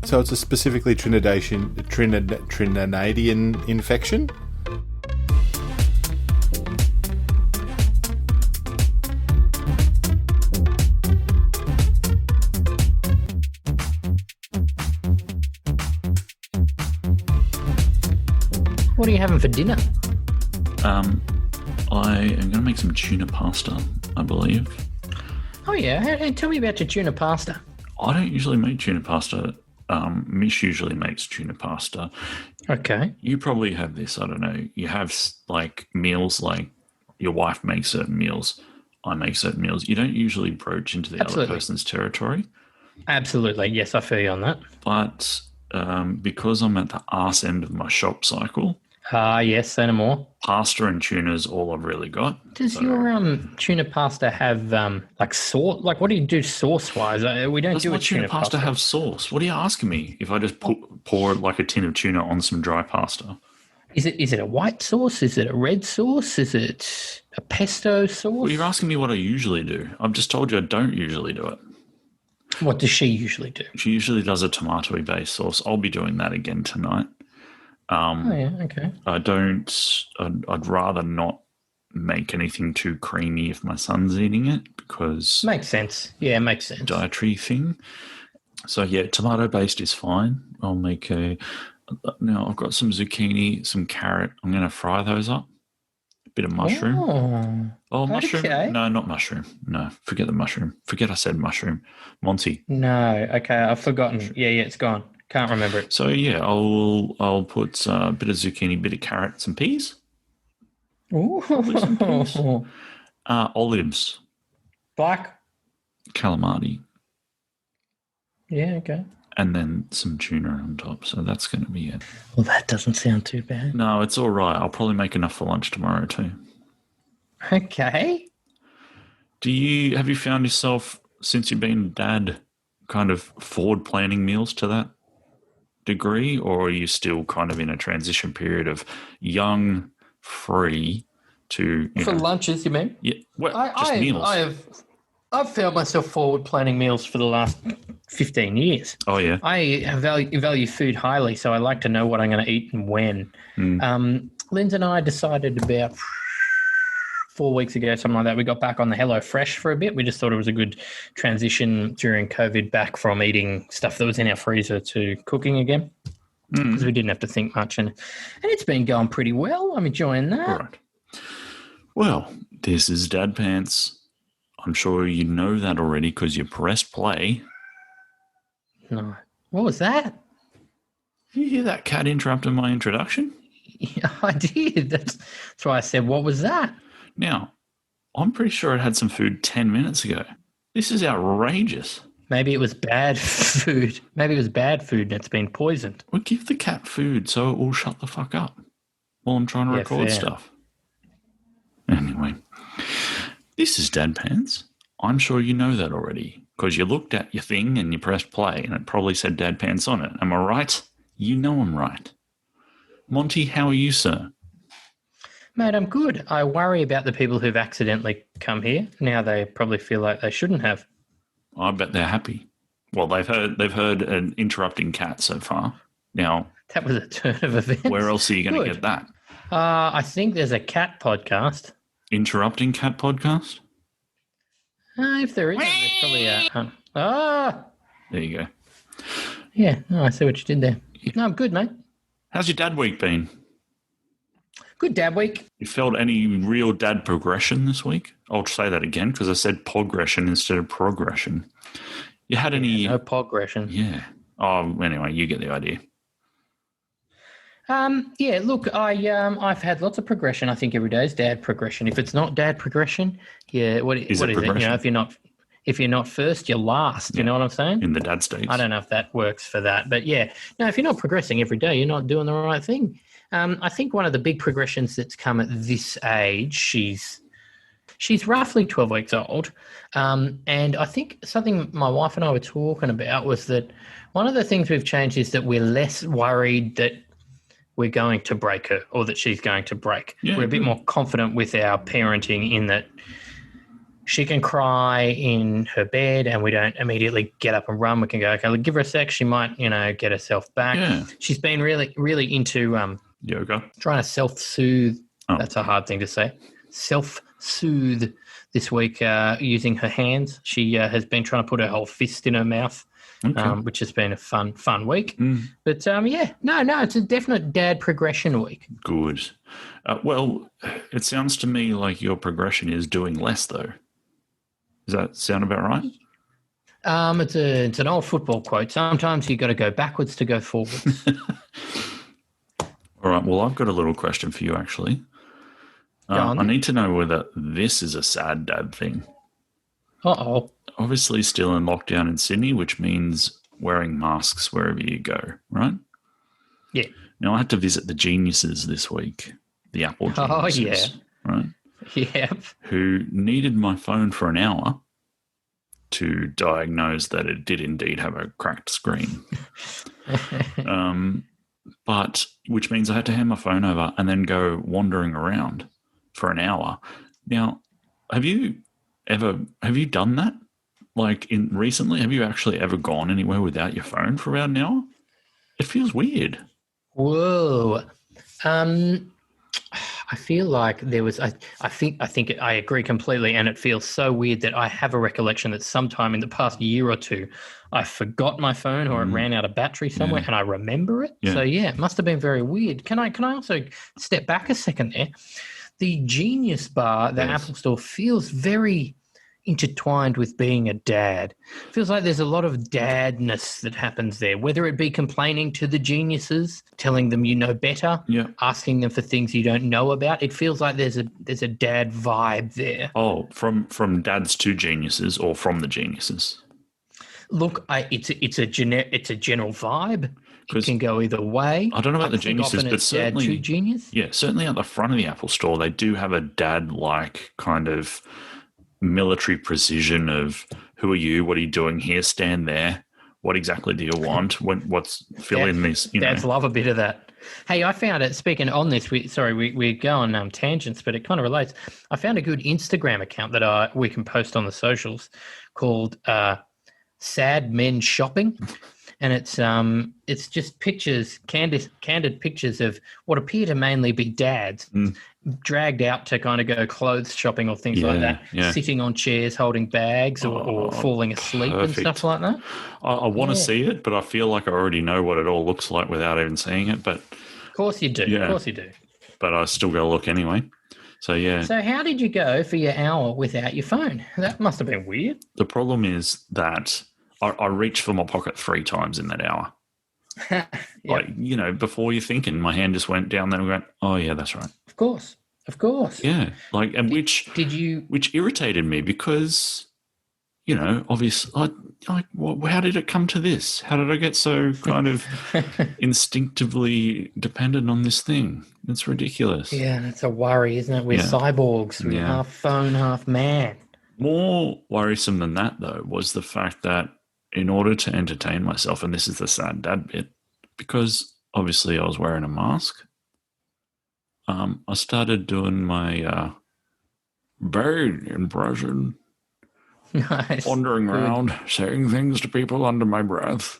So it's a specifically Trinidadian infection? What are you having for dinner? I am going to make some tuna pasta, I believe. Oh, yeah. Hey, tell me about your tuna pasta. I don't usually make tuna pasta. Mish usually makes tuna pasta. Okay. You probably have this, I don't know. You have like meals, like your wife makes certain meals, I make certain meals. You don't usually broach into the other person's territory. Absolutely. Yes, I feel you on that. But because I'm at the arse end of my shop cycle, yes, say no more. pasta and tuna is all I've really got. Does your tuna pasta have like sauce? Like, what do you do sauce-wise? We don't do a tuna pasta have sauce? What are you asking me? If I just pour like a tin of tuna on some dry pasta, is it a white sauce? Is it a red sauce? Is it a pesto sauce? Well, you're asking me what I usually do. I've just told you I don't usually do it. What does she usually do? She usually does a tomato-y based sauce. I'll be doing that again tonight. Okay. I'd rather not make anything too creamy if my son's eating it because... Makes sense. Yeah, makes sense. Dietary thing. So, yeah, tomato-based is fine. I'll make now, I've got some zucchini, some carrot. I'm going to fry those up. A bit of mushroom. Mushroom? Okay. No, not mushroom. No, forget the mushroom. Forget I said mushroom. Monty. No, okay, I've forgotten. Yeah, it's gone. Can't remember it. So, yeah, I'll put a bit of zucchini, a bit of carrot, some peas. Ooh. Some peas. Olives. Black? Calamari. Yeah, okay. And then some tuna on top. So that's going to be it. Well, that doesn't sound too bad. No, it's all right. I'll probably make enough for lunch tomorrow too. Okay. Have you found yourself, since you've been dad, kind of forward planning meals to that degree, or are you still kind of in a transition period of young, free to lunches, you mean? Yeah, meals. I've found myself forward planning meals for the last 15 years. Oh yeah, I value food highly, so I like to know what I'm going to eat and when. Linz and I decided about 4 weeks ago, something like that, we got back on the Hello Fresh for a bit. We just thought it was a good transition during COVID back from eating stuff that was in our freezer to cooking again because we didn't have to think much. And it's been going pretty well. I'm enjoying that. All right. Well, this is Dad Pants. I'm sure you know that already because you pressed play. No. What was that? Did you hear that cat interrupting my introduction? Yeah, I did. That's why I said, what was that? Now, I'm pretty sure it had some food 10 minutes ago. This is outrageous. Maybe it was bad food. Maybe it was bad food and it's been poisoned. Well, give the cat food so it will shut the fuck up while I'm trying to record stuff. Anyway, this is Dad Pants. I'm sure you know that already because you looked at your thing and you pressed play and it probably said Dad Pants on it. Am I right? You know I'm right. Monty, how are you, sir? Mate, I'm good. I worry about the people who've accidentally come here. Now they probably feel like they shouldn't have. I bet they're happy. Well, they've heard an interrupting cat so far. Now, that was a turn of events. Where else are you going to get that? I think there's a cat podcast. Interrupting cat podcast? If there is, there's probably There you go. Yeah, I see what you did there. Yeah. No, I'm good, mate. How's your dad week been? Good dad week. You felt any real dad progression this week? I'll say that again because I said progression instead of progression. You had any... No progression. Yeah. Oh, anyway, you get the idea. Yeah, look, I've had lots of progression. I think every day is dad progression. If it's not dad progression, yeah, what is it? You know, if you're not first, you're last. You know what I'm saying? In the dad states. I don't know if that works for that, but yeah, no, if you're not progressing every day, you're not doing the right thing. I think one of the big progressions that's come at this age, she's roughly 12 weeks old, and I think something my wife and I were talking about was that one of the things we've changed is that we're less worried that we're going to break her or that she's going to break. Yeah, we're a bit more confident with our parenting in that she can cry in her bed and we don't immediately get up and run. We can go, okay, give her a sec. She might, get herself back. Yeah. She's been really, really into yoga. Trying to self-soothe. Oh. That's a hard thing to say. Self-soothe this week using her hands. She has been trying to put her whole fist in her mouth, which has been a fun week. But, it's a definite dad progression week. Good. Well, it sounds to me like your progression is doing less, though. Does that sound about right? It's an old football quote. Sometimes you got to go backwards to go forwards. All right. Well, I've got a little question for you, actually. I need to know whether this is a sad dad thing. Uh-oh. Obviously still in lockdown in Sydney, which means wearing masks wherever you go, right? Yeah. Now, I had to visit the geniuses this week, the Apple geniuses. Oh, yeah. Right? Yeah. Who needed my phone for an hour to diagnose that it did indeed have a cracked screen. But which means I had to hand my phone over and then go wandering around for an hour. Now, have you done that? Like recently, have you actually ever gone anywhere without your phone for about an hour? It feels weird. Whoa. I feel like there was. I agree completely, and it feels so weird that I have a recollection that sometime in the past year or two, I forgot my phone or it ran out of battery somewhere, and I remember it. Yeah. So it must have been very weird. Can I also step back a second there? The Genius Bar, the Apple Store, feels very intertwined with being a dad. Feels like there's a lot of dadness that happens there, whether it be complaining to the geniuses, telling them you know better, asking them for things you don't know about. It feels like there's a dad vibe there. Oh, from dads to geniuses or from the geniuses? Look, it's a general vibe. It can go either way. I don't know about the geniuses, but certainly, dad to genius. Yeah, certainly at the front of the Apple Store, they do have a dad-like kind of military precision of who are you, what are you doing here, stand there, what exactly do you want, fill in this. Dads love a bit of that. Hey, I found it, speaking on this, we go on tangents, but it kind of relates. I found a good Instagram account that we can post on the socials called Sad Men Shopping. And it's just pictures, candid pictures of what appear to mainly be dads dragged out to kind of go clothes shopping or things like that, sitting on chairs, holding bags or falling asleep and stuff like that. I want to see it, but I feel like I already know what it all looks like without even seeing it. But of course you do. Yeah. Of course you do. But I still got to look anyway. So, yeah. So how did you go for your hour without your phone? That must have been weird. The problem is that I reached for my pocket 3 times in that hour. Like, before you're thinking, my hand just went down there and went, oh, yeah, that's right. Of course. Yeah. Like, and which irritated me because, obviously, how did it come to this? How did I get so kind of instinctively dependent on this thing? It's ridiculous. Yeah, that's a worry, isn't it? We're cyborgs. We're half phone, half man. More worrisome than that, though, was the fact that in order to entertain myself, and this is the sad dad bit, because obviously I was wearing a mask, I started doing my bag impression, wandering around, saying things to people under my breath.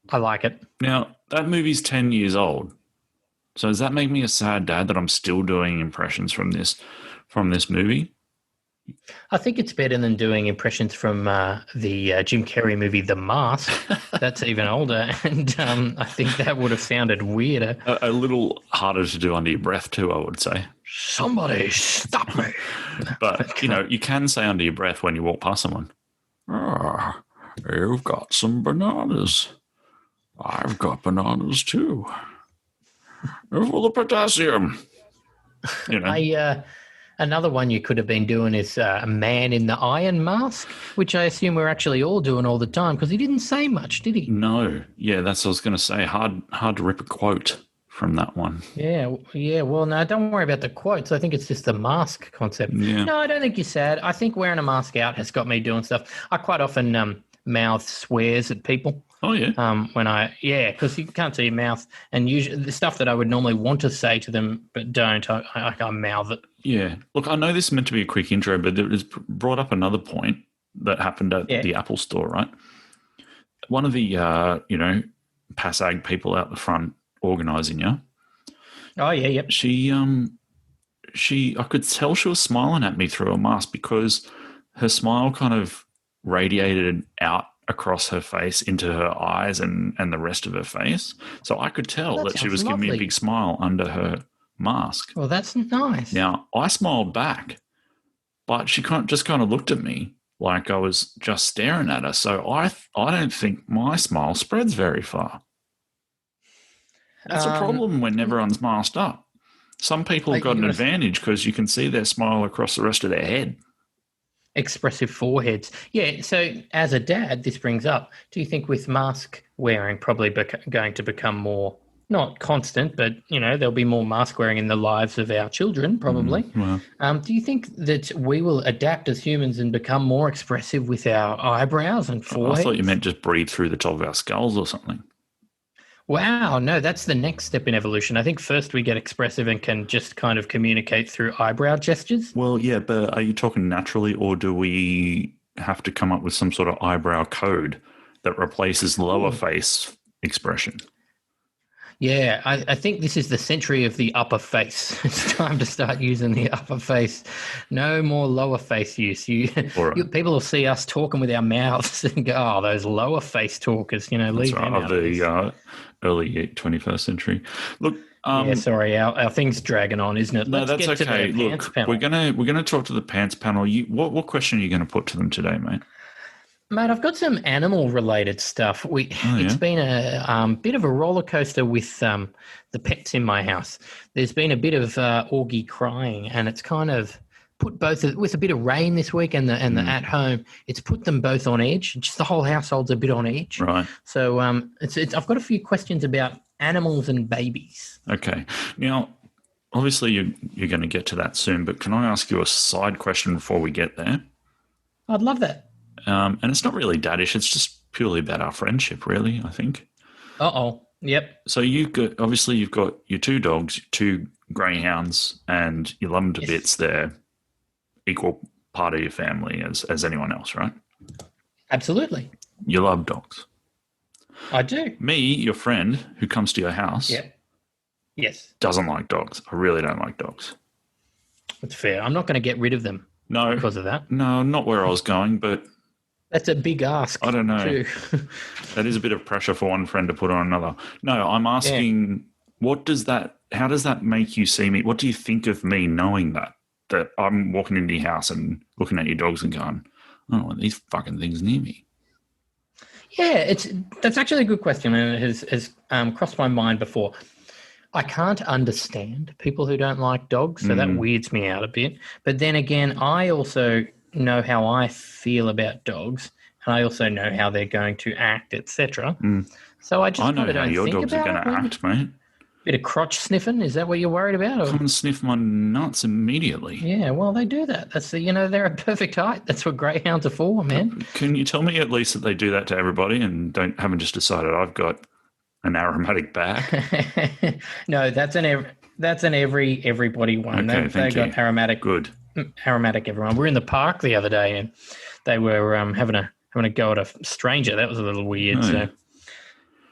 I like it. Now, that movie's 10 years old. So does that make me a sad dad that I'm still doing impressions from this movie? I think it's better than doing impressions from the Jim Carrey movie The Mask. That's even older, and I think that would have sounded weirder. A little harder to do under your breath too, I would say. Somebody stop me. But, you can say under your breath when you walk past someone, you've got some bananas. I've got bananas too. They're full of potassium. Another one you could have been doing is a man in the iron mask, which I assume we're actually all doing all the time because he didn't say much, did he? No. Yeah, that's what I was going to say. Hard to rip a quote from that one. Yeah. Well, no, don't worry about the quotes. I think it's just the mask concept. Yeah. No, I don't think you're sad. I think wearing a mask out has got me doing stuff. I quite often mouth swears at people. Oh, yeah. Because you can't see your mouth, and usually the stuff that I would normally want to say to them but don't, I mouth it. Yeah. Look, I know this is meant to be a quick intro, but it has brought up another point that happened at the Apple store, right? One of the, PASAG people out the front organising you. Oh, yeah, yep. I could tell she was smiling at me through a mask because her smile kind of radiated out across her face into her eyes and the rest of her face. So I could tell that she was giving me a big smile under her mask. Well, that's nice. Now, I smiled back, but she just kind of looked at me like I was just staring at her. So I don't think my smile spreads very far. That's a problem when everyone's masked up. Some people have got an advantage because you can see their smile across the rest of their head. Expressive foreheads. Yeah, so as a dad, this brings up, do you think with mask wearing probably going to become more, not constant, but, there'll be more mask wearing in the lives of our children, probably. Do you think that we will adapt as humans and become more expressive with our eyebrows and foreheads? I thought you meant just breathe through the top of our skulls or something. Wow, no, that's the next step in evolution. I think first we get expressive and can just kind of communicate through eyebrow gestures. Well, yeah, but are you talking naturally, or do we have to come up with some sort of eyebrow code that replaces lower face expression? Yeah, I think this is the century of the upper face. It's time to start using the upper face. No more lower face use. People will see us talking with our mouths and go, "Oh, those lower face talkers." Leave them out. Of the early 21st century. Look, sorry, our thing's dragging on, isn't it? No, that's okay. Look, we're gonna talk to the pants panel. What question are you going to put to them today, mate? Mate, I've got some animal-related stuff. It's been a bit of a roller coaster with the pets in my house. There's been a bit of Augie crying, and it's kind of put both with a bit of rain this week and the at home. It's put them both on edge. Just the whole household's a bit on edge. Right. So I've got a few questions about animals and babies. Okay. Now, obviously, you're going to get to that soon, but can I ask you a side question before we get there? I'd love that. And it's not really daddish. It's just purely about our friendship, really, I think. Uh-oh. Yep. So you've got your two dogs, two greyhounds, and you love them to bits. They're equal part of your family as anyone else, right? Absolutely. You love dogs. I do. Me, your friend who comes to your house, yes, doesn't like dogs. I really don't like dogs. That's fair. I'm not going to get rid of them. No. Because of that. No, not where I was going, but that's a big ask. I don't know. That is a bit of pressure for one friend to put on another. No, I'm asking, how does that make you see me? What do you think of me knowing that I'm walking into your house and looking at your dogs and going, I don't want these fucking things near me? Yeah, that's actually a good question, and it has crossed my mind before. I can't understand people who don't like dogs, so that weirds me out a bit. But then again, I also know how I feel about dogs, and I also know how they're going to act, etc. So I just know how your dogs are going to act, mate. Bit of crotch sniffing, is that what you're worried about? Or? Come and sniff my nuts immediately. Yeah, well, they do that. That's they're a perfect height. That's what greyhounds are for, man. Can you tell me at least that they do that to everybody and haven't just decided I've got an aromatic bag? No, that's an everybody one. Okay, they got aromatic. Good. Aromatic, everyone. We were in the park the other day and they were having a go at a stranger. That was a little weird. So,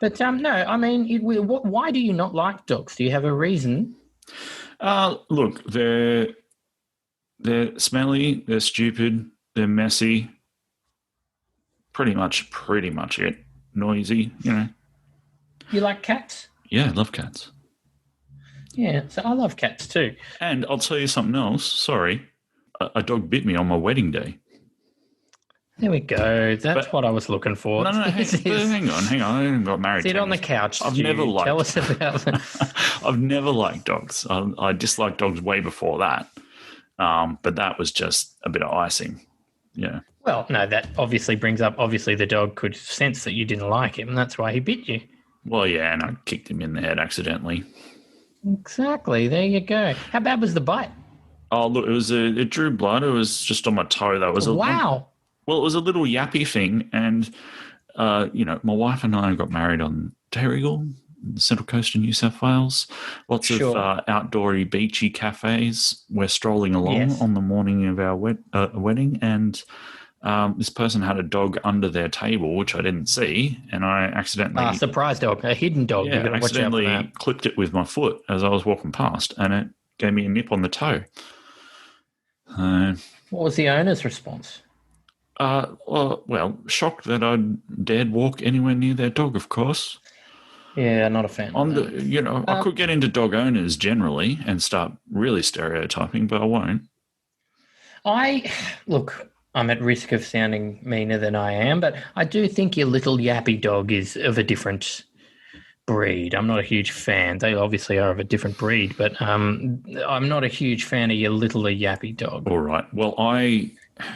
but no, I mean, why do you not like dogs? Do you have a reason? Look, they're smelly, they're stupid, they're messy. Pretty much it. Noisy, You like cats? Yeah, I love cats. Yeah, so I love cats too. And I'll tell you something else. Sorry, a dog bit me on my wedding day. There we go. That's what I was looking for. No, hang on. I haven't got married. Sit on the couch. I've never liked. Tell us about them. I've never liked dogs. I disliked dogs way before that. But that was just a bit of icing. Yeah. Well, no, that obviously brings up. Obviously, the dog could sense that you didn't like him. That's why he bit you. Well, yeah, and I kicked him in the head accidentally. Exactly. There you go. How bad was the bite? Oh, look, it drew blood. It was just on my toe. That was wow. Well, it was a little yappy thing, and my wife and I got married on Terrigal, the Central Coast of New South Wales. Lots of outdoory, beachy cafes. We're strolling along on the morning of our wedding, and this person had a dog under their table, which I didn't see, and I accidentally... surprise dog, a hidden dog. Yeah, I accidentally clipped it with my foot as I was walking past, and it gave me a nip on the toe. What was the owner's response? Well, shocked that I'd dared walk anywhere near their dog, of course. Yeah, not a fan. I could get into dog owners generally and start really stereotyping, but I won't. I'm at risk of sounding meaner than I am, but I do think your little yappy dog is of a different breed. I'm not a huge fan. They obviously are of a different breed, but I'm not a huge fan of your little yappy dog. All right. Well,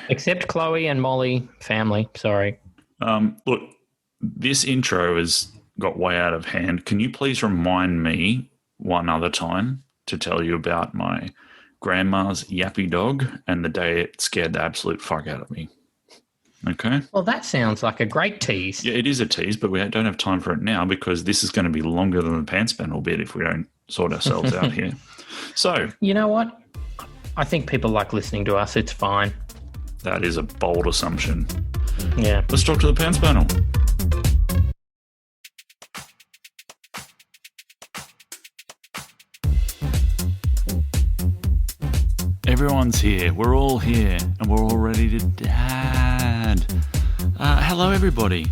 Except Chloe and Molly, family, sorry. Look, this intro has got way out of hand. Can you please remind me one other time to tell you about my grandma's yappy dog and the day it scared the absolute fuck out of me? Okay? Well, that sounds like a great tease. Yeah, it is a tease, but we don't have time for it now because this is going to be longer than the pants span will be if we don't sort ourselves out here. So... You know what? I think people like listening to us. It's fine. That is a bold assumption. Yeah. Let's talk to the pants panel. Everyone's here. We're all here, and we're all ready to dad. Hello, everybody.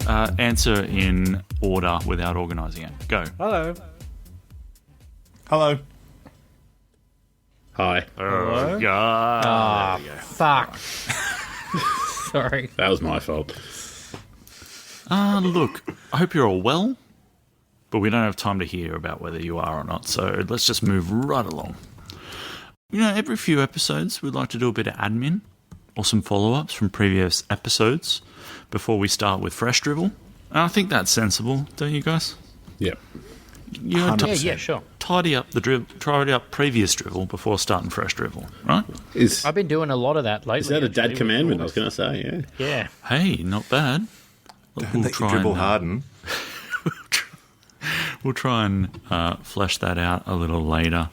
Answer in order without organising it. Go. Hello. Hello. Hi. Oh, God. Fuck. Sorry. That was my fault. Look, I hope you're all well, but we don't have time to hear about whether you are or not, so let's just move right along. Every few episodes, we'd like to do a bit of admin or some follow-ups from previous episodes before we start with fresh dribble. And I think that's sensible, don't you guys? Yep. Yeah, sure. Tidy up previous dribble before starting fresh dribble, right? I've been doing a lot of that lately. Is that a dad commandment? I was going to say, yeah. Yeah. Hey, not bad. Don't let you dribble harden. We'll try and flesh that out a little later.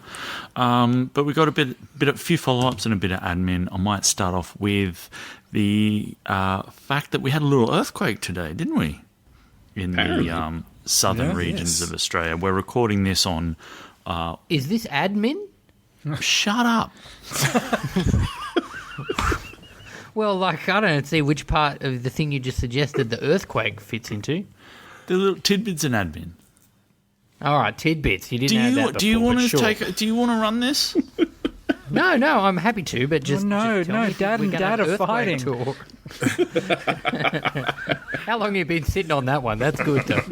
But we've got a few follow-ups and a bit of admin. I might start off with the fact that we had a little earthquake today, didn't we? In the southern regions of Australia. We're recording this on... Is this admin? Shut up. Well, I don't see which part of the thing you just suggested the earthquake fits into. The little tidbits and admin. All right, tidbits. You didn't add that before, do you want to sure. Do you want to run this? No, I'm happy to, but just no, just tell me Dad and Dad are fighting. How long have you been sitting on that one? That's good, though.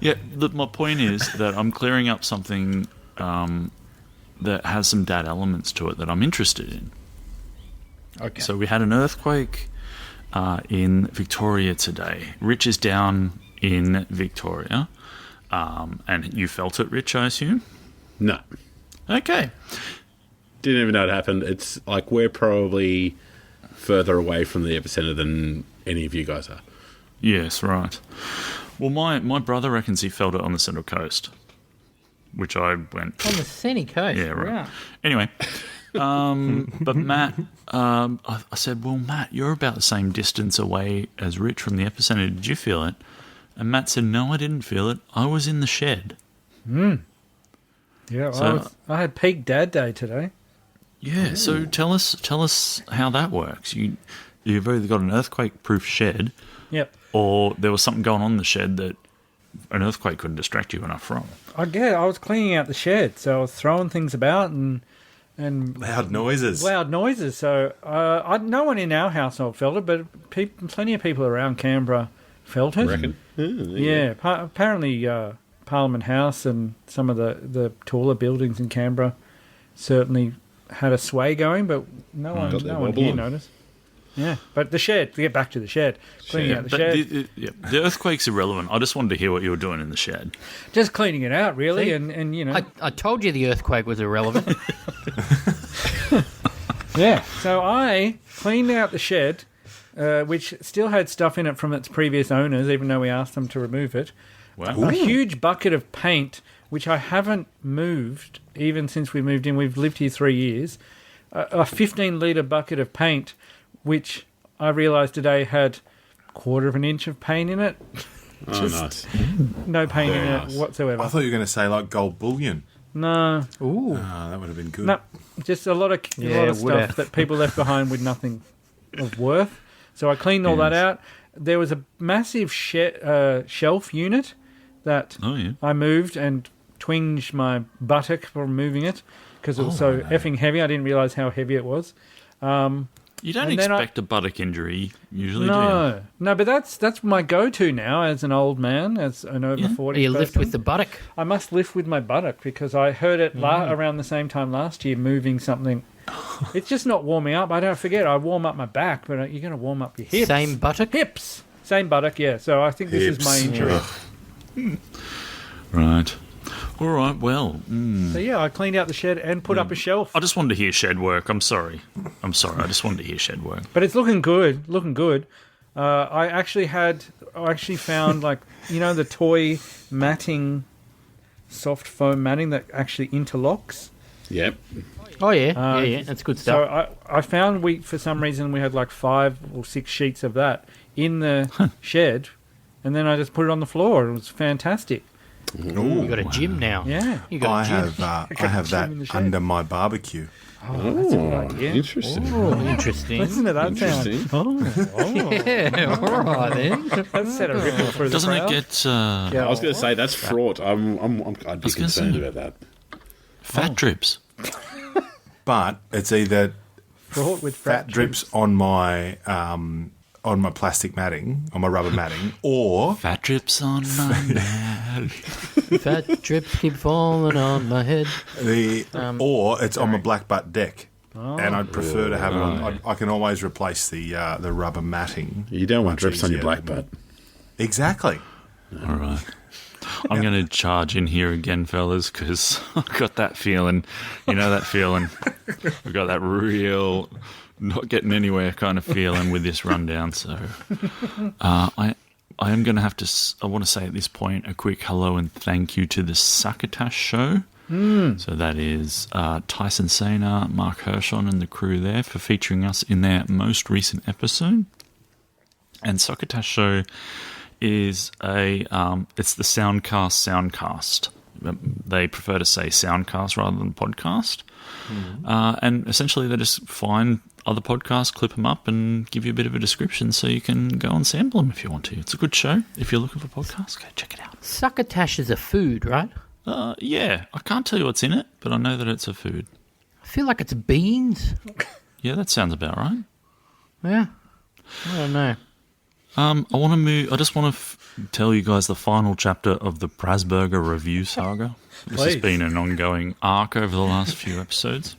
Yeah, look, my point is that I'm clearing up something that has some dad elements to it that I'm interested in. Okay. So we had an earthquake in Victoria today. Rich is down in Victoria, and you felt it, Rich, I assume? No. Okay. Didn't even know it happened. It's like we're probably further away from the epicenter than any of you guys are. Yes, right. Well, my brother reckons he felt it on the Central Coast, which I went... On the Sunny Coast? Yeah, right. Anyway, but Matt, I said, well, Matt, you're about the same distance away as Rich from the epicenter. Did you feel it? And Matt said, no, I didn't feel it. I was in the shed. Yeah, So- I had peak dad day today. Yeah, so tell us how that works. You've either got an earthquake-proof shed, Yep. or there was something going on in the shed that an earthquake couldn't distract you enough from. I was cleaning out the shed, so I was throwing things about and Loud noises. So no one in our household felt it, but plenty of people around Canberra felt it. Reckon? Yeah, apparently Parliament House and some of the taller buildings in Canberra certainly had a sway going, but no one here on. noticed. Yeah, but the shed, to get back to the shed, cleaning out the But shed. the earthquake's irrelevant. I just wanted to hear what you were doing in the shed. Just cleaning it out, really, See? and you know. I told you the earthquake was irrelevant. Yeah. So I cleaned out the shed, which still had stuff in it from its previous owners, even though we asked them to remove it. Wow. A huge bucket of paint, which I haven't moved even since we moved in. We've lived here 3 years. A 15-litre bucket of paint, which I realised today had 1/4 of an inch of paint in it. Nice. No paint Very in nice. it whatsoever. I thought you were going to say like gold bullion. No. Ooh. That would have been good. No, just a lot of would stuff have. that people left behind with nothing of worth. So I cleaned all that out. There was a massive shelf unit that I moved and twinged my buttock for moving it because it was so effing heavy. I didn't realise how heavy it was. You don't expect a buttock injury usually, do No, but that's my go-to now as an old man, as an over 40 You lift person. with the buttock. I must lift with my buttock because I heard it around the same time last year moving something. It's just not warming up. I don't forget. I warm up my back, but you're going to warm up your hips. Same buttock? Hips. Same buttock, yeah. So I think this is my injury. you? Right. All right, well. So yeah, I cleaned out the shed and put up a shelf. I just wanted to hear shed work. I'm sorry. I just wanted to hear shed work. But it's looking good. I actually found like, the toy matting, soft foam matting that actually interlocks. Yep. Oh, yeah. That's good So stuff. I found for some reason we had like 5 or 6 sheets of that in the shed, and then I just put it on the floor. It was fantastic. You got a gym now. Yeah. You got I a gym. have that in the shed. under my barbecue. Oh, that's a good idea. Interesting. Interesting. Listen to that Interesting. sound. Yeah, all right then. That set a ripple through the Doesn't it crowd. get I was going to say that's fraught. I'd be was gonna concerned say. about that. fat drips? But it's either fraught with fat drips on my plastic matting, on my rubber matting, or Fat drips on my mat. Fat drips keep falling on my head. or it's on my black butt deck. And I'd prefer to have it on. I can always replace the rubber matting. You don't want Much drips on your easier. black butt. Exactly. All right. I'm going to charge in here again, fellas, because I've got that feeling. You know that feeling? We've got that real not getting anywhere kind of feeling with this rundown. So I am going to have to, I want to say at this point, a quick hello and thank you to the Succotash Show. So that is Tyson Sainer, Mark Hershon and the crew there for featuring us in their most recent episode. And Succotash Show is it's the Soundcast. They prefer to say Soundcast rather than podcast. And essentially they just find other podcasts, clip them up and give you a bit of a description so you can go and sample them if you want to. It's a good show. If you're looking for podcasts, go check it out. Succotash is a food, right? Yeah, I can't tell you what's in it, but I know that it's a food. I feel like it's beans. Yeah, that sounds about right. Yeah. I don't know. I just want to tell you guys the final chapter of the Prasburger review saga. This has Please. been an ongoing arc over the last few episodes.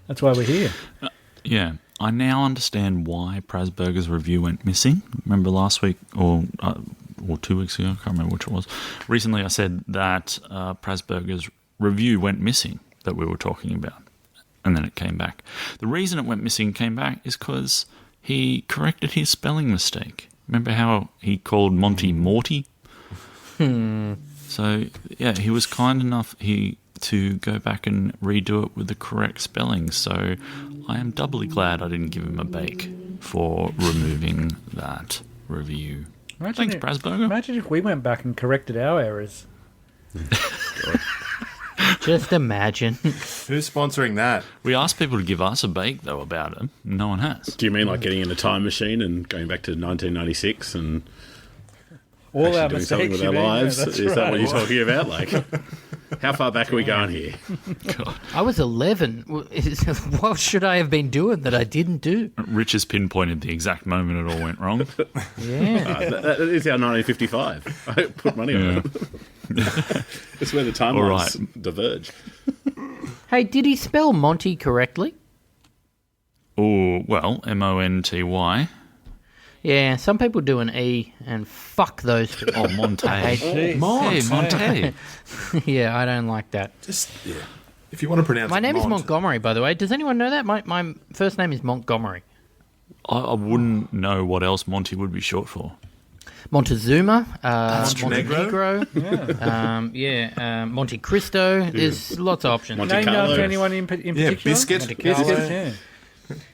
That's why we're here. Yeah, I now understand why Prasburger's review went missing. Remember last week, or 2 weeks ago, I can't remember which it was. Recently I said that Prasburger's review went missing that we were talking about, and then it came back. The reason it went missing and came back is because he corrected his spelling mistake. Remember how he called Monty Morty? So, yeah, he was kind enough to go back and redo it with the correct spelling. So I am doubly glad I didn't give him a bake for removing that review. Thanks, Prasburger. Imagine if we went back and corrected our errors. Just imagine. Who's sponsoring that? We asked people to give us a bake, though, about it. No one has. Do you mean like getting in a time machine and going back to 1996 and All actually our doing mistakes. something with you our mean? lives? Yeah, that's Is that right. what you're talking about? Like, how far back are we going here? I was 11. What should I have been doing that I didn't do? Rich has pinpointed the exact moment it all went wrong. Yeah. That is our 1955. I put money on it. It's where the timelines diverge. Hey, did he spell Monty correctly? Oh, well, M-O-N-T-Y. Yeah, some people do an E, and fuck those people. Oh, Monte. Jeez. Hey, Monte. Yeah, I don't like that. Just, yeah. If you want to pronounce My it, name is Mont. Montgomery, by the way. Does anyone know that? My first name is Montgomery. I wouldn't know what else Monty would be short for. Montezuma, Montenegro? Monte Cristo. There's lots of options. Monte Named Carlo. after anyone in particular? Biscuit. Monte Carlo. Biscuit, yeah.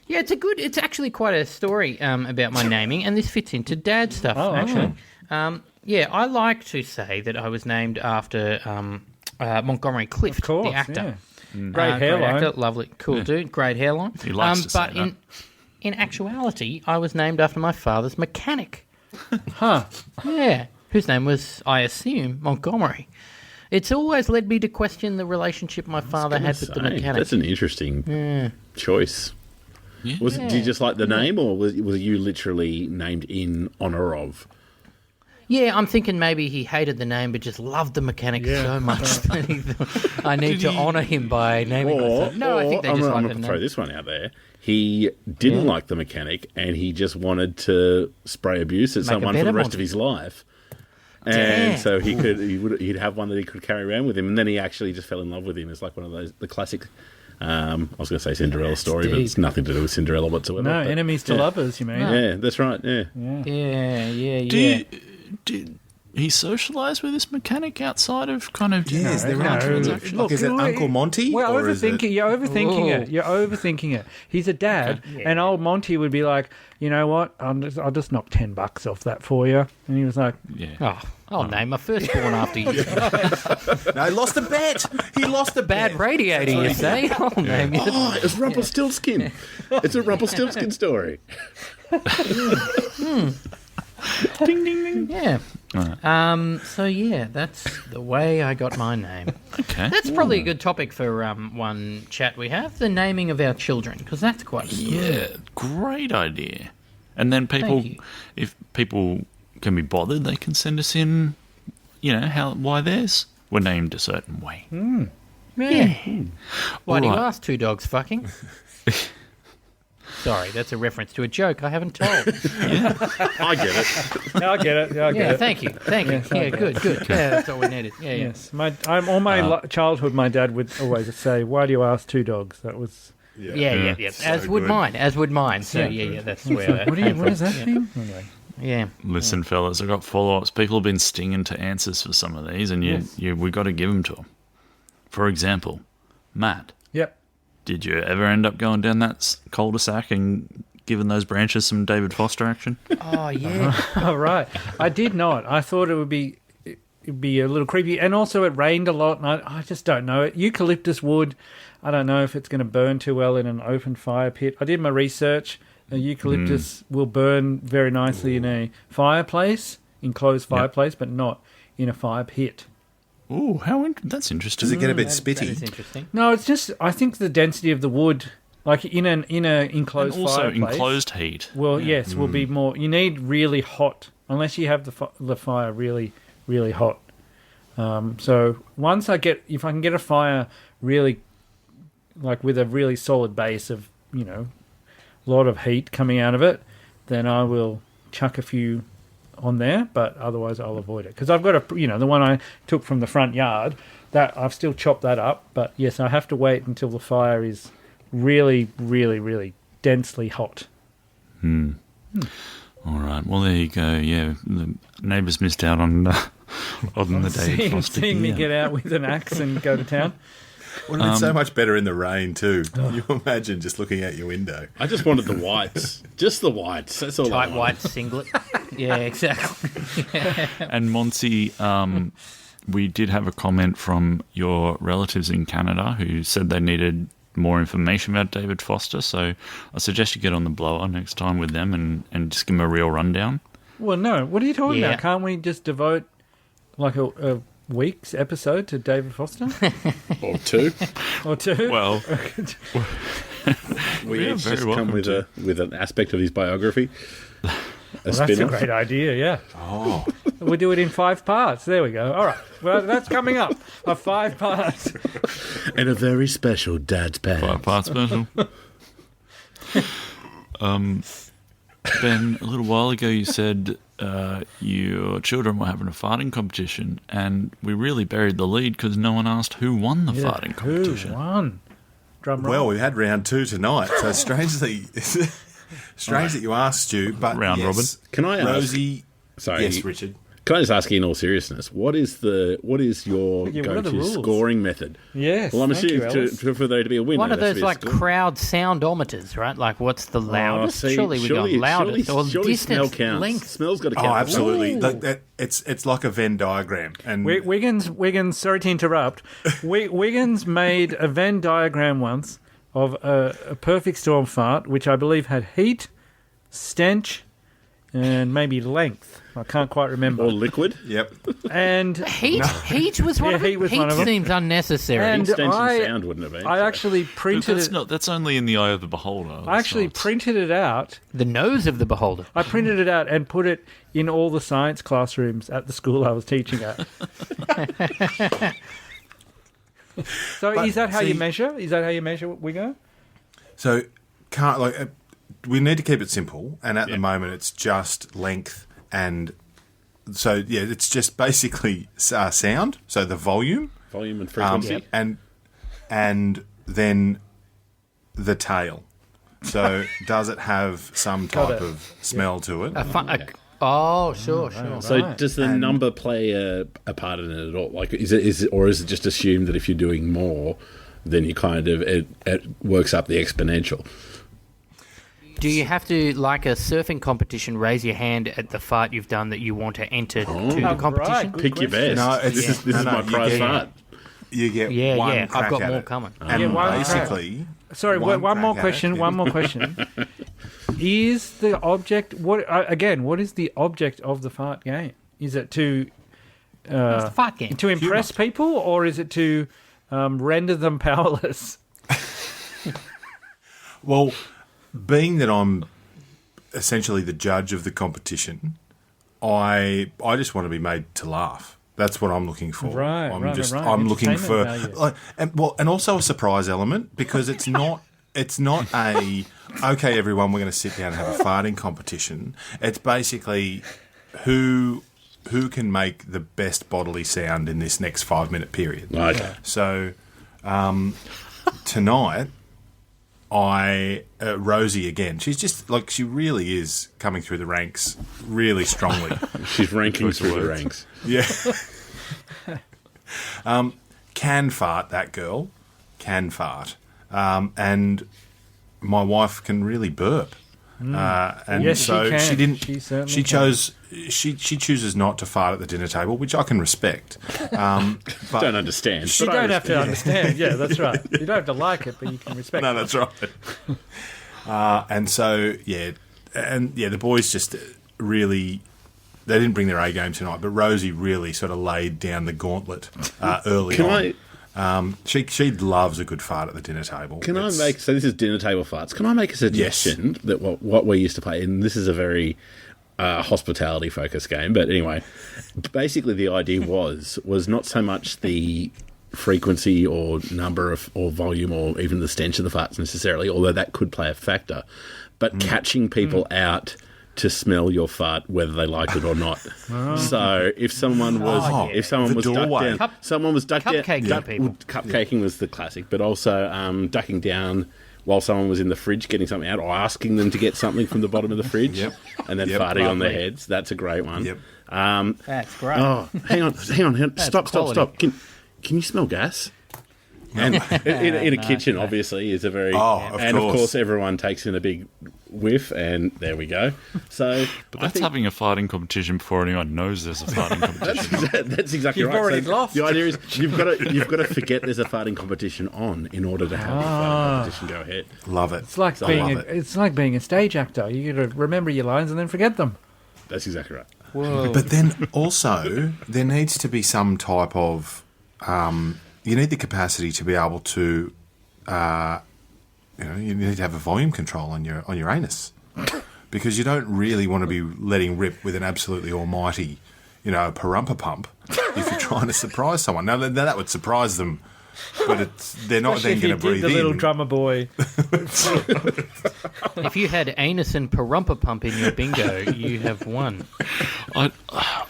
Yeah, it's actually quite a story about my naming, and this fits into Dad stuff, actually. I like to say that I was named after Montgomery Clift, Of course, the actor. yeah. Great hairline. Actor, lovely, cool dude, great hairline. He likes to say but that. in actuality, I was named after my father's mechanic. Huh. Yeah, whose name was, I assume, Montgomery. It's always led me to question the relationship my father had with the mechanic. That's an interesting choice. Yeah. Did you just like the name, or was you literally named in honour of? Yeah, I'm thinking maybe he hated the name but just loved the mechanic so much that he thought, I need to honour him by naming myself. No, I think they just I'm like going the to name. throw this one out there. He didn't like the mechanic, and he just wanted to spray abuse at Make a someone for better the rest Monty. of his life. And Damn. so he'd have one that he could carry around with him, and then he actually just fell in love with him. It's like one of the classic. I was going to say Cinderella story, but it's nothing to do with Cinderella whatsoever. No, but, enemies to lovers, you mean? Yeah, that's right. Yeah. Did he socialise with this mechanic outside of kind of... Yeah, is there No. transaction? Look, Is it Uncle Monty? We're or is overthinking. it... You're overthinking it. Ooh. You're overthinking it. He's a dad, and old Monty would be like, you know what? I'll just knock $10 off that for you. And he was like, Yeah. Oh, I'll name my firstborn after you. No, he lost a bet. He lost a Bad bet. radiator, you say? I'll name you. Oh, it's Rumpelstiltskin. It's a Rumpelstiltskin story. Ding, ding, ding. Yeah. So yeah, that's the way I got my name. Okay. That's probably a good topic for one chat we have: the naming of our children, because that's quite a story. Yeah, great idea. And then people, you. if people can be bothered, they can send us in, why theirs were named a certain way. Yeah. Why do you Alright. ask two dogs fucking? Sorry, that's a reference to a joke I haven't told. I get it. "Yeah, I get it. Yeah, I get Yeah, it." thank you. Yeah, good. Yeah, that's all we needed. Yeah. Yes, childhood, my dad would always say, "Why do you ask two dogs?" That was. Yeah. As would good. mine. So yeah, that's where that What came does from. that mean? Anyway. Yeah. Listen, fellas, I've got follow-ups. People have been stinging to answers for some of these, and we got to give them to them. For example, Matt, Yep. did you ever end up going down that cul-de-sac and giving those branches some David Foster action? Oh yeah. All right. I did not. I thought it'd be a little creepy, and also it rained a lot, and I just don't know. Eucalyptus wood, I don't know if it's going to burn too well in an open fire pit. I did my research. Eucalyptus will burn very nicely in a fireplace, enclosed fireplace, but not in a fire pit. Oh, that's interesting. Does it get a bit That is spitty? interesting. No, it's just I think the density of the wood, like in an enclosed And also fireplace, enclosed heat. will be more. You need really hot, unless you have the fire really really hot. So if I can get a fire really, like with a really solid base of a lot of heat coming out of it, then I will chuck a few on there, but otherwise I'll avoid it because I've got the one I took from the front yard that I've still chopped that up, but yes, I have to wait until the fire is really really really densely hot. All right. Well, there you go. Yeah, the neighbours missed out on the David Foster. Seeing me gear. get out with an axe and go to town. Well, it's so much better in the rain too. You imagine just looking out your window. I just wanted the whites. Just the whites. That's all I Tight wanted. white singlet. Yeah, exactly. And Monty, we did have a comment from your relatives in Canada who said they needed more information about David Foster. So I suggest you get on the blower next time with them and just give them a real rundown. Well, no. What are you talking Yeah. about? Can't we just devote like a week's episode to David Foster Or two. or two? Well, We Yeah, each very just welcome come with an aspect of his biography. Well, that's a spin-off. great idea. Yeah, Oh, we'll do it in 5 parts. There we go. All right. Well, that's coming up. 5 parts. And a very special Dad's Pants. 5-part special. Ben, a little while ago you said your children were having a farting competition, and we really buried the lead because no one asked who won the farting competition. Who won? Drum roll. Well, we had round 2 tonight, so strangely, strange that you asked, Stu. But Round robin. Can I ask? Rosie? Sorry, Yes, Richard. Can I just ask you in all seriousness, what is your what are the go-to rules? scoring method? Yes. Well, I'm thank you, assuming Alice. for there to be a winner. One of there has those to be a like score. crowd soundometers, right? Like what's the loudest? See, surely we go loudest or surely smell distance, counts. length. Smell's got to count. Oh, absolutely. Ooh. Like that, it's like a Venn diagram. And Wiggins, sorry to interrupt. Wiggins made a Venn diagram once of a perfect storm fart, which I believe had heat, stench, and maybe length. I can't quite remember. Or liquid. Yep. And Heat was one Yeah, of them. heat was one of them. Seems unnecessary. And Stench I- and sound wouldn't have been. I actually But printed that's it. that's only in the eye of the beholder. I actually printed it out. the nose of the beholder. I printed it out and put it in all the science classrooms at the school I was teaching at. So But is that how see- you measure? Is that how you measure Wiggo? So we need to keep it simple, and at the moment it's just length, and so it's just basically sound. So the volume, Volume and frequency. and then the tail. So does it have some type of smell to it? Sure. So does the number play a part in it at all? Like, is it, or is it just assumed that if you're doing more, then you kind of it works up the exponential? Do you have to, like a surfing competition, raise your hand at the fart you've done that you want to enter to the right. competition? Good Pick your best. No, this is my prize fart. You get Yeah, one I've crack got at more it. coming. And Yeah, one basically, Sorry, one more crack at question. it. One more question. Is the object what is the object of the fart game? Is it to It's the fart game. to impress people, or is it to render them powerless? Well, being that I'm essentially the judge of the competition, I just want to be made to laugh. That's what I'm looking for. Right, I'm right. I'm looking for Entertainment value. and also a surprise element, because it's not a okay everyone, we're going to sit down and have a farting competition. It's basically who can make the best bodily sound in this next 5-minute period. Okay. So tonight, Rosie again. She's just like, she really is coming through the ranks really strongly. She's ranking through the ranks. Yeah. Can fart, that girl. Can fart. And my wife can really burp. And Yes, so she can. she didn't. She certainly She can. chose. She chooses not to fart at the dinner table, which I can respect. But Don't understand. You but I don't have to respect. understand. Yeah, that's right. You don't have to like it, but you can respect no, it. that's right. And so the boys just really. They didn't bring their A game tonight, but Rosie really sort of laid down the gauntlet early on. She loves a good fart at the dinner table. Can I make, so this is dinner table farts, can I make a suggestion that what we used to play, and this is a very hospitality focused game, but anyway, basically the idea was not so much the frequency or number of or volume or even the stench of the farts necessarily, although that could play a factor, but catching people out to smell your fart, whether they liked it or not. So if someone was doorway. Cupcaking was the classic, but also ducking down while someone was in the fridge getting something out, or asking them to get something from the bottom of the fridge, and then farting on their heads. That's a great one. Yep. That's great. Oh, hang on. Stop. Can you smell gas? And in a kitchen, obviously, is a very... Of course, everyone takes in a big whiff, and there we go. So, But that's having a farting competition before anyone knows there's a farting competition. that's exactly You've right. already So lost. The idea is you've got to forget there's a farting competition on in order to have the farting competition go ahead. Love it. It's like being a stage actor. You got to remember your lines and then forget them. That's exactly right. Whoa. But then also there needs to be some type of you need the capacity to be able to you need to have a volume control on your anus, because you don't really want to be letting rip with an absolutely almighty, parumpa pump if you're trying to surprise someone. Now that would surprise them but they're not then going to breathe the in. little drummer boy. If you had anus and parumpa pump in your bingo, you have won. I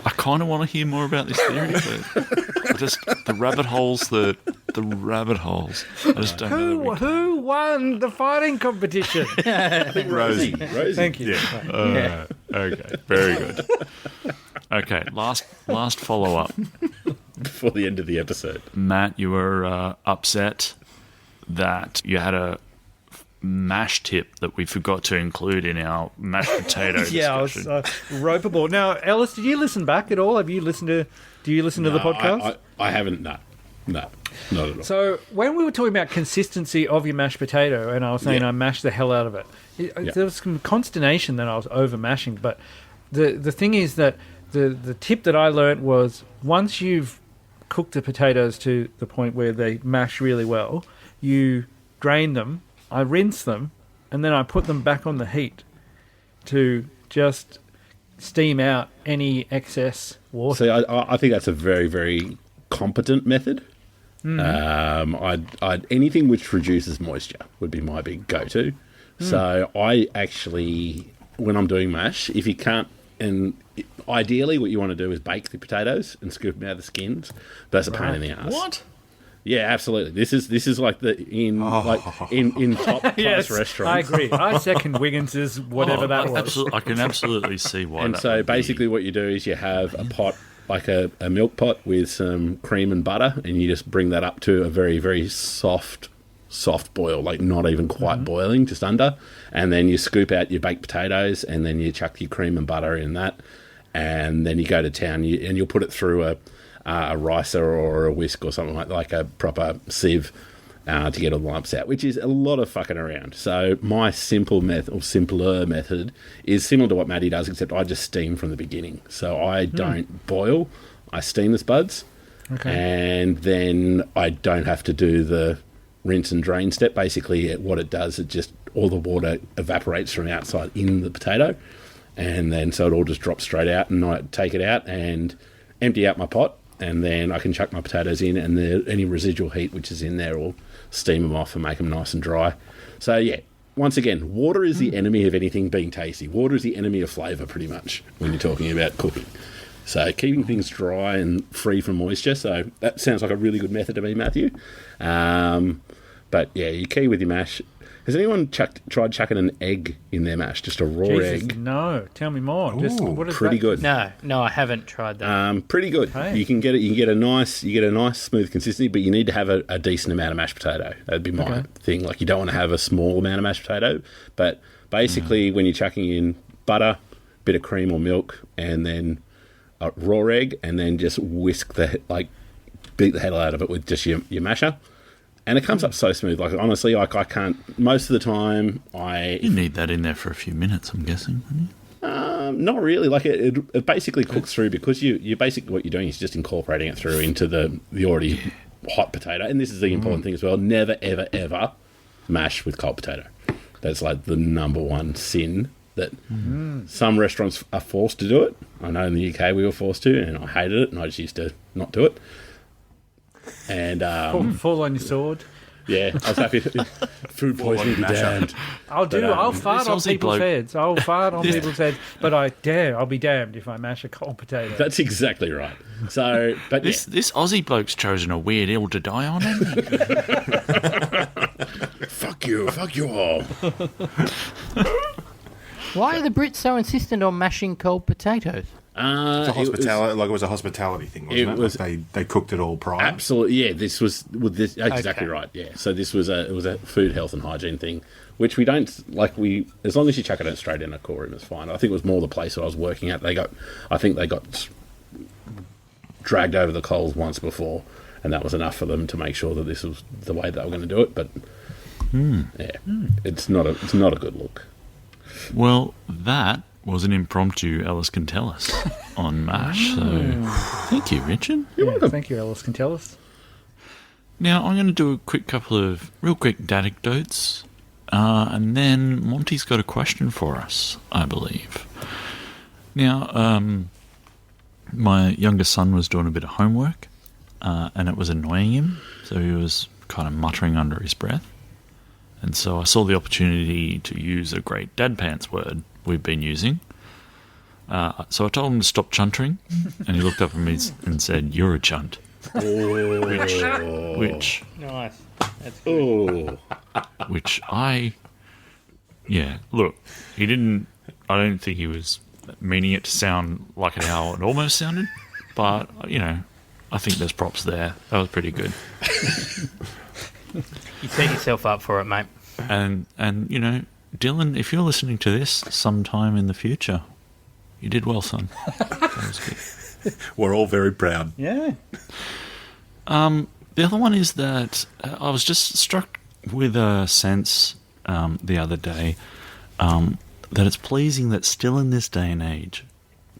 kind of want to hear more about this theory, but the rabbit holes. The rabbit holes. I just don't know. Who won the fighting competition? I think Rosie. Thank you. Yeah. Okay, very good. Okay, last follow up Before the end of the episode. Matt, you were upset that you had a mash tip that we forgot to include in our mashed potato discussion. Yeah, I was ropeable. Now, Ellis, did you listen back at all? Do you listen to the podcast? I haven't. No, not at all. So when we were talking about consistency of your mashed potato, and I was saying I mashed the hell out of it, there was some consternation that I was over mashing. But the thing is that the tip that I learnt was once you've cooked the potatoes to the point where they mash really well, you drain them, I rinse them, and then I put them back on the heat to just steam out any excess water. See, I think that's a very, very competent method. I'd anything which reduces moisture would be my big go-to. So I actually, when I'm doing mash, if you can't, and ideally what you want to do is bake the potatoes and scoop them out of the skins. But that's a pain in the ass. What? Yeah, absolutely. This is like in top class Yes, restaurants. I agree. I second Wiggins's whatever that was. I can absolutely see why. And so basically what you do is you have a pot, like a milk pot with some cream and butter, and you just bring that up to a very, very soft boil, like not even quite boiling, just under. And then you scoop out your baked potatoes, and then you chuck your cream and butter in that. And then you go to town, and you'll put it through a ricer or a whisk or something like a proper sieve to get all the lumps out, which is a lot of fucking around. So my simple method, or simpler method, is similar to what Maddie does, except I just steam from the beginning. So I don't boil, I steam the spuds, and then I don't have to do the rinse and drain step. Basically, what it does, it just, all the water evaporates from outside in the potato, and then so it all just drops straight out, and I take it out and empty out my pot, and then I can chuck my potatoes in, and any residual heat which is in there will steam them off and make them nice and dry. So yeah, once again, water is the enemy of anything being tasty. Water is the enemy of flavour, pretty much, when you're talking about cooking. So keeping things dry and free from moisture. So that sounds like a really good method to me, Matthew. But yeah, you key with your mash. Has anyone tried chucking an egg in their mash? Just a raw egg? No, tell me more. What is pretty that? good. No, I haven't tried that. Pretty good. Okay. You can get a nice smooth consistency, but you need to have a decent amount of mashed potato. That'd be my thing. Like, you don't want to have a small amount of mashed potato, but basically when you're chucking in butter, bit of cream or milk, and then a raw egg, and then just whisk beat the hell out of it with just your masher. And it comes up so smooth. Like, honestly, I can't. Most of the time, You need that in there for a few minutes, I'm guessing, wouldn't you? not really. Like, it basically cooks through, because you basically, what you're doing is just incorporating it through into the already hot potato. And this is the important thing as well. Never, ever, ever mash with cold potato. That's like the number one sin that some restaurants are forced to do it. I know in the UK we were forced to, and I hated it, and I just used to not do it. And fall on your sword. Yeah, I was happy. Food poisoning be damned. I'll fart on Aussie people's bloke- heads. I'll fart on people's heads, but I'll be damned if I mash a cold potato. That's exactly right. So, but This Aussie bloke's chosen a weird hill to die on, hasn't he? fuck you all. Why are the Brits so insistent on mashing cold potatoes? It was a hospitality thing, wasn't it? Like they cooked it all prior. Absolutely, yeah. This was exactly right. Yeah, so this was a food, health, and hygiene thing, which we don't like. As long as you chuck it straight in a core room, it's fine. I think it was more the place that I was working at. I think they got dragged over the coals once before, and that was enough for them to make sure that this was the way they were going to do it. But it's not a good look. Well, that was an impromptu Ellis Can Tell Us on MASH. So thank you, Richard. You're welcome. Thank you, Ellis Can Tell Us. Now, I'm going to do a couple of real quick anecdotes, and then Monty's got a question for us, I believe. Now, my youngest son was doing a bit of homework, and it was annoying him, so he was kind of muttering under his breath. And so I saw the opportunity to use a great dad pants word we've been using. So I told him to stop chuntering, and he looked up at me and said, "You're a chunt." Which Nice. That's good. Look, he didn't. I don't think he was meaning it to sound like how it almost sounded, but I think there's props there. That was pretty good. You set yourself up for it, mate. And Dylan, if you're listening to this sometime in the future, you did well, son. That was good. We're all very proud. Yeah. The other one is that I was just struck with a sense the other day that it's pleasing that still in this day and age,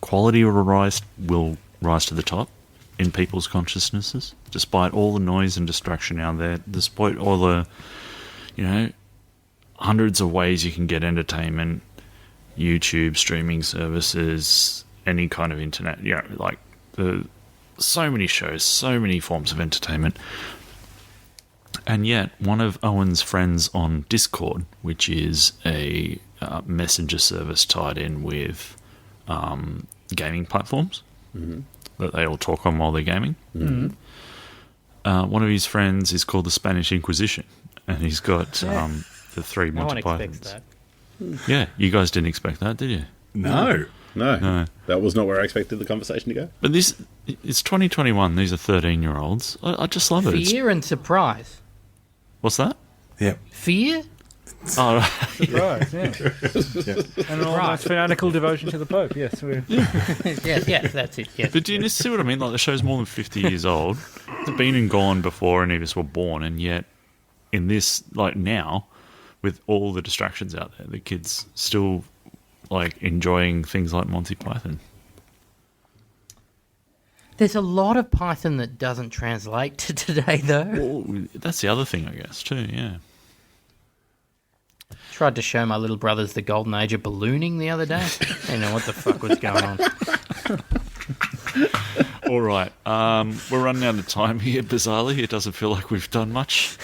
quality will rise to the top in people's consciousnesses, despite all the noise and distraction out there, despite all the, hundreds of ways you can get entertainment, YouTube, streaming services, any kind of internet, so many shows, so many forms of entertainment. And yet, one of Owen's friends on Discord, which is a messenger service tied in with gaming platforms, that they all talk on while they're gaming. One of his friends is called the Spanish Inquisition, and he's got the three Monty Pythons. That. Yeah, you guys didn't expect that, did you? No. That was not where I expected the conversation to go. But it's 2021. These are 13-year-olds. I just love it. Fear and surprise. What's that? Yep. Fear? Oh, Surprise, yeah. And almost fanatical devotion to the Pope, yes. yes, that's it, yes. But do you see what I mean? Like, the show's more than 50 years old. It's been and gone before any of us were born, and yet in this, now, with all the distractions out there, the kids still, enjoying things like Monty Python. There's a lot of Python that doesn't translate to today, though. Well, that's the other thing, I guess, too, yeah. Tried to show my little brothers the golden age of ballooning the other day. I didn't know what the fuck was going on. All right. We're running out of time here, bizarrely. It doesn't feel like we've done much.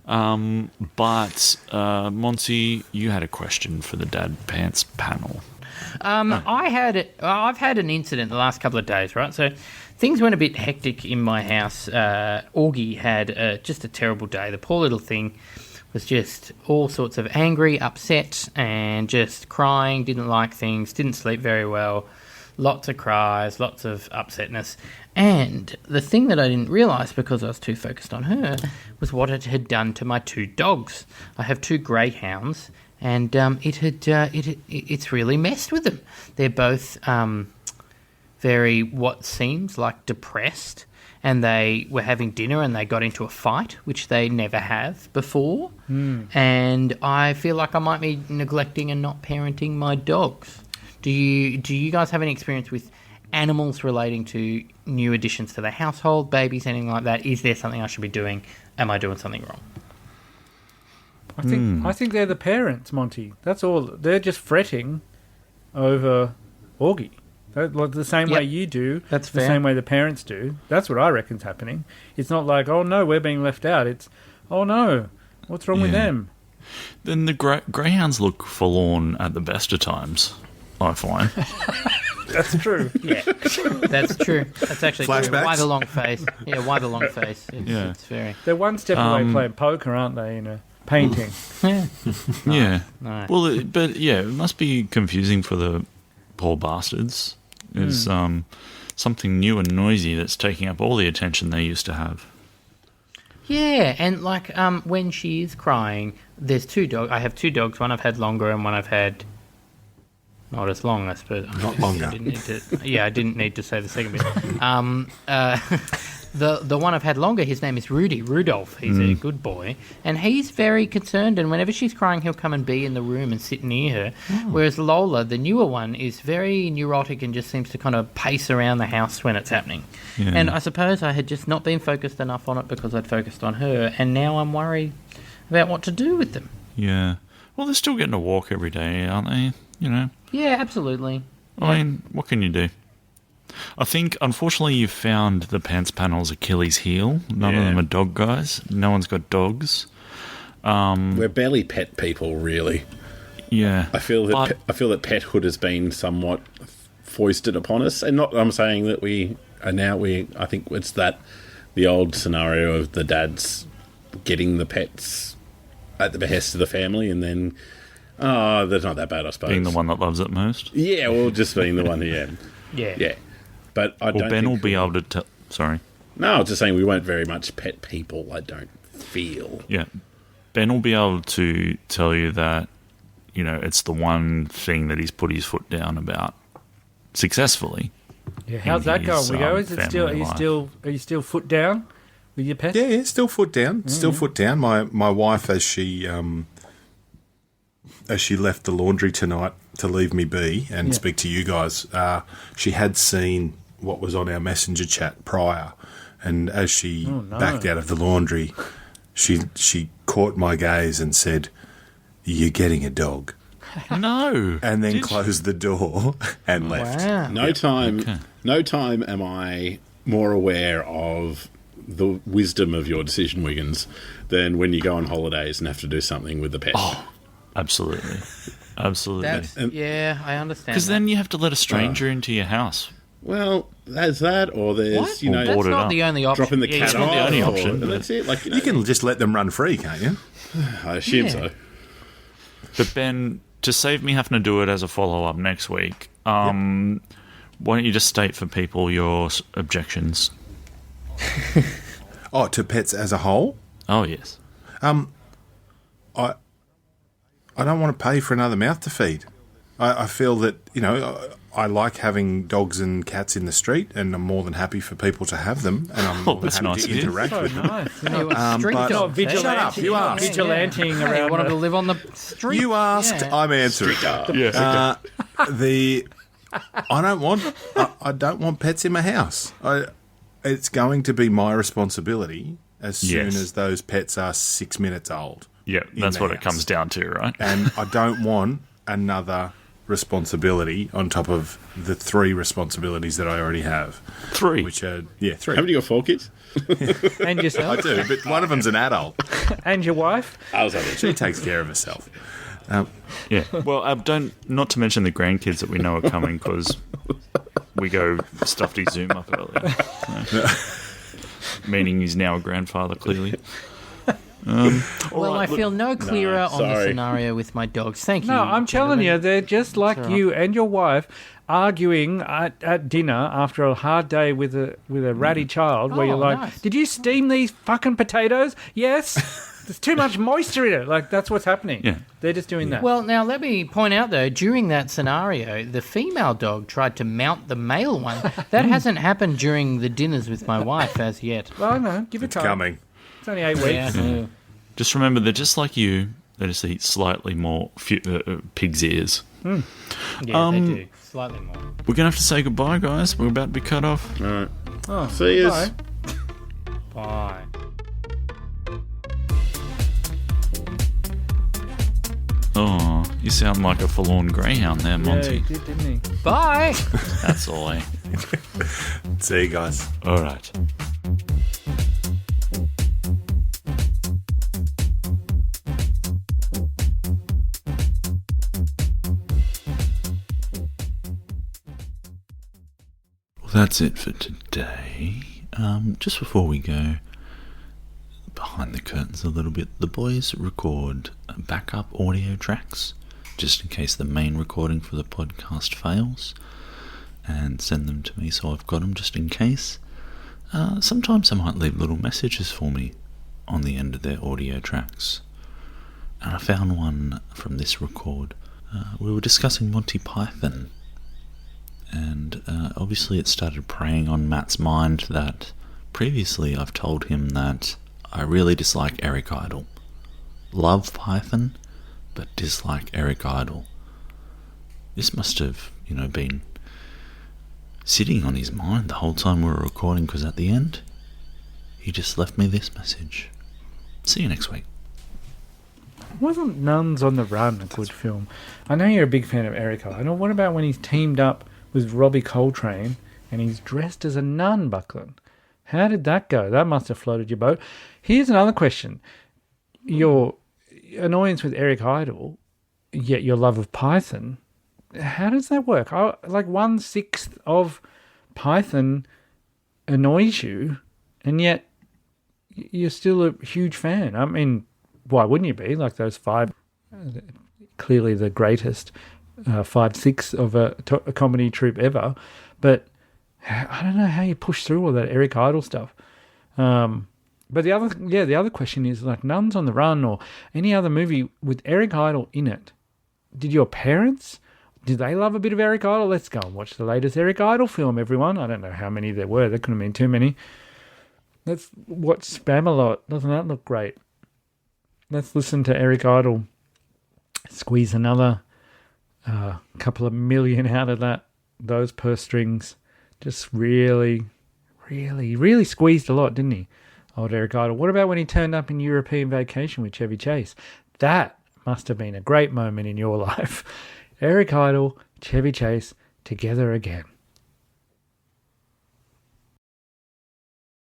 But Monty, you had a question for the Dad Pants panel. I've had an incident the last couple of days, right? So things went a bit hectic in my house. Augie had just a terrible day. The poor little thing was just all sorts of angry, upset, and just crying, didn't like things, didn't sleep very well, lots of cries, lots of upsetness. And the thing that I didn't realise, because I was too focused on her, was what it had done to my two dogs. I have two greyhounds, and it's really messed with them. They're both very, what seems like, depressed, and they were having dinner and they got into a fight, which they never have before. And I feel like I might be neglecting and not parenting my dogs. Do you guys have any experience with animals relating to new additions to the household, babies, anything like that? Is there something I should be doing? Am I doing something wrong? I think they're the parents, Monty. That's all. They're just fretting over Augie. The same way you do. That's the fair. same way the parents do. That's what I reckon's happening. It's not like, oh no, we're being left out. It's, oh no, what's wrong with them? Then the greyhounds look forlorn at the best of times, I find. That's true. Yeah, that's true. That's actually Flashbacks? true. Why the long face? Yeah, why the long face? It's very... They're one step away playing poker, aren't they, in a painting? Yeah. Yeah. No. Well, it must be confusing for the poor bastards. It's something new and noisy that's taking up all the attention they used to have. Yeah, and when she is crying, there's two dogs. I have two dogs. One I've had longer, and one I've had not as long, I suppose. Not longer. I didn't need to say the second bit. The one I've had longer, his name is Rudolph. He's a good boy, and he's very concerned, and whenever she's crying, he'll come and be in the room and sit near her. Whereas Lola, the newer one, is very neurotic and just seems to kind of pace around the house when it's happening. Yeah. And I suppose I had just not been focused enough on it because I'd focused on her, and now I'm worried about what to do with them. Yeah. Well, they're still getting a walk every day, aren't they? Yeah, absolutely. I mean, what can you do? I think, unfortunately, you've found the Pants Panel's Achilles heel. None of them are dog guys. No one's got dogs. We're barely pet people, really. Yeah. I feel that pethood has been somewhat foisted upon us, and not. I'm saying that we are now. I think it's the old scenario of the dads getting the pets at the behest of the family, and then that's not that bad, I suppose. Being the one that loves it most. Yeah, well, just being the one who. Yeah. But I don't. Ben will be able to tell. Sorry. No, I was just saying we weren't very much pet people. I don't feel. Yeah, Ben will be able to tell you that, it's the one thing that he's put his foot down about successfully. Yeah, how's that going? Is it still? Are you still foot down with your pet? Yeah, still foot down. Mm-hmm. Still foot down. My wife, as she left the laundry tonight to leave me be and speak to you guys, she had seen what was on our messenger chat prior, and as she backed out of the laundry, she caught my gaze and said, "You're getting a dog." No. And then closed the door and left. Wow. No time am I more aware of the wisdom of your decision, Wiggins, than when you go on holidays and have to do something with the pet. Oh, absolutely. Absolutely. I understand. Because then you have to let a stranger into your house. Well, there's that, or there's, What? That's not the only option. dropping the cat it's not off. the only option. That's it. Like, You can just let them run free, can't you? I assume so. But Ben, to save me having to do it as a follow-up next week, why don't you just state for people your objections? Oh, to pets as a whole? Oh, yes. I don't want to pay for another mouth to feed. I feel that, I like having dogs and cats in the street, and I'm more than happy for people to have them, and I'm more than happy nice to of you. interact So with them. nice. but- dog. Vigilante. Shut up, you asked. Vigilanting You around. want them to live on the street? You asked, Yeah. I'm answering. Yeah. I don't want pets in my house. It's going to be my responsibility as soon as those pets are 6 minutes old. Yeah, that's the what it house. comes down to, right? And I don't want another responsibility on top of the 3 responsibilities that I already have. 3. Which are, 3. Haven't you got 4 kids? And I yourself. do, but one of them's an adult. And your wife. I was having She takes care of herself. Yeah. Well, not to mention the grandkids that we know are coming because we go stuffed his Zoom up earlier. Meaning he's now a grandfather, clearly. I feel no clearer on the sorry. scenario with my dogs. Thank you. No, I'm telling you, gentlemen. they're just like you and your wife arguing at dinner after a hard day with a ratty child, where you're like, nice. "Did you steam these fucking potatoes?" Yes. There's too much moisture in it. Like, that's what's happening. Yeah. They're just doing that. Well, now let me point out, though, during that scenario, the female dog tried to mount the male one. That hasn't happened during the dinners with my wife as yet. Well, no, give it time. Coming. It's only 8 weeks. Yeah. Just remember, they're just like you. They just eat slightly more pig's ears. Yeah, they do. Slightly more. We're going to have to say goodbye, guys. We're about to be cut off. All right. Oh, See you. bye. Bye. Oh, you sound like a forlorn greyhound there, Yeah, Monty. he did, didn't he? Bye. That's all, eh? See you guys. All right. Well, that's it for today. Just before we go behind the curtains a little bit, the boys record backup audio tracks just in case the main recording for the podcast fails, and send them to me so I've got them just in case. Sometimes they might leave little messages for me on the end of their audio tracks, and I found one from this record. We were discussing Monty Python, and obviously it started preying on Matt's mind that previously I've told him that I really dislike Eric Idle. Love Python, but dislike Eric Idle. This must have, been sitting on his mind the whole time we were recording, because at the end, he just left me this message. See you next week. Wasn't Nuns on the Run a good film? I know you're a big fan of Eric Idle. What about when he's teamed up with Robbie Coltrane and he's dressed as a nun, Buckland. How did that go? That must have floated your boat. Here's another question. Your annoyance with Eric Idle, yet your love of Python, how does that work? Like 1/6 of Python annoys you, and yet you're still a huge fan. I mean, why wouldn't you be? Like those 5, clearly the greatest 5/6 of a comedy troupe ever. But I don't know how you push through all that Eric Idle stuff. But the other question is, like, Nuns on the Run or any other movie with Eric Idle in it, did your parents, did they love a bit of Eric Idle? Let's go and watch the latest Eric Idle film, everyone. I don't know how many there were. There couldn't have been too many. Let's watch Spamalot. Doesn't that look great? Let's listen to Eric Idle squeeze another couple of million out of those purse strings. Just really, really, really squeezed a lot, didn't he? Old Eric Idle. What about when he turned up in European Vacation with Chevy Chase? That must have been a great moment in your life. Eric Idle, Chevy Chase, together again.